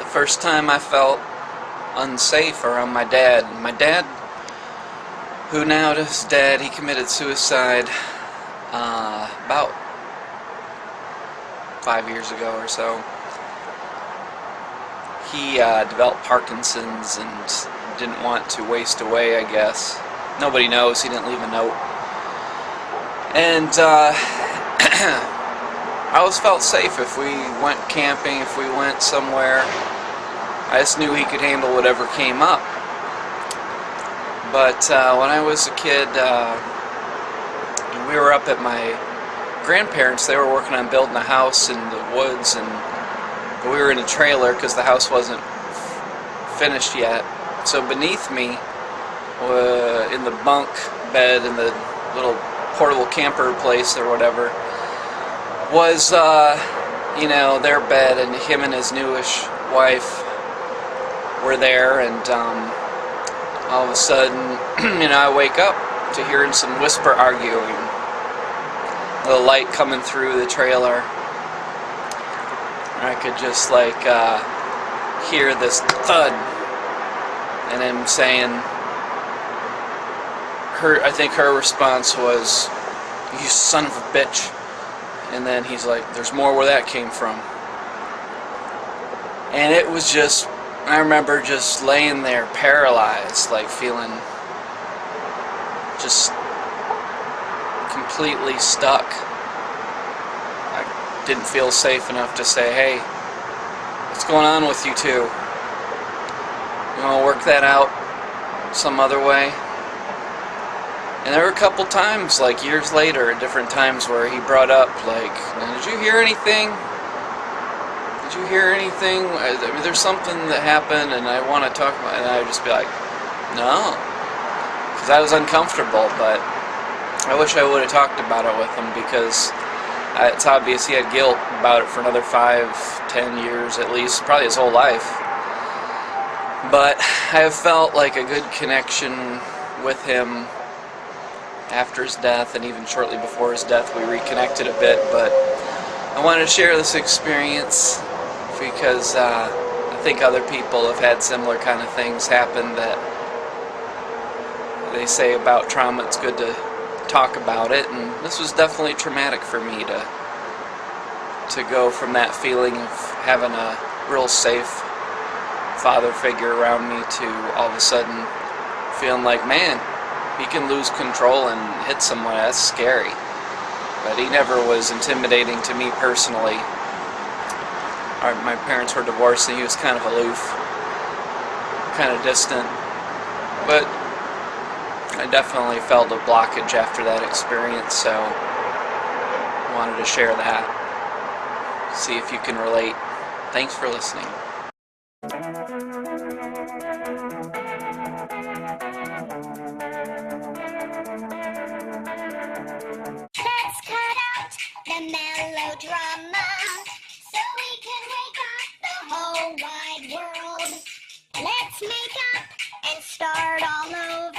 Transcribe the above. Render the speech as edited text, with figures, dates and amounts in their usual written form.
First time I felt unsafe around my dad. My dad, who now is dead, he committed suicide about 5 years ago or so. He developed Parkinson's and didn't want to waste away, I guess. Nobody knows. He didn't leave a note. And I always felt safe if we went camping, if we went somewhere. I just knew he could handle whatever came up. But when I was a kid, we were up at my grandparents'. They were working on building a house in the woods, and we were in a trailer because the house wasn't finished yet. So beneath me, in the bunk bed in the little portable camper place or whatever, was their bed, and him and his newish wife were there. And all of a sudden, I wake up to hearing some whisper arguing, the light coming through the trailer. I could just hear this thud, and him saying, I think her response was, "You son of a bitch." And then he's like, "There's more where that came from." And it was just, I remember just laying there paralyzed, feeling just completely stuck. I didn't feel safe enough to say, "Hey, what's going on with you two? You want to work that out some other way?" And there were a couple times, years later, at different times, where he brought up, "Did you hear anything? Did you hear anything? I mean, there's something that happened and I want to talk about it." And I would just be like, "No," because I was uncomfortable. But I wish I would have talked about it with him, because it's obvious he had guilt about it for another 5-10 years at least, probably his whole life. But I have felt like a good connection with him after his death, and even shortly before his death we reconnected a bit. But I wanted to share this experience because I think other people have had similar kind of things happen that they say about trauma. It's good to talk about it, and this was definitely traumatic for me to go from that feeling of having a real safe father figure around me to all of a sudden feeling like, man, he can lose control and hit someone. That's scary. But he never was intimidating to me personally. My parents were divorced, and he was kind of aloof, kind of distant. But I definitely felt a blockage after that experience, so I wanted to share that. See if you can relate. Thanks for listening. Let's cut out the melodrama so we can wake up the whole wide world. Let's make up and start all over.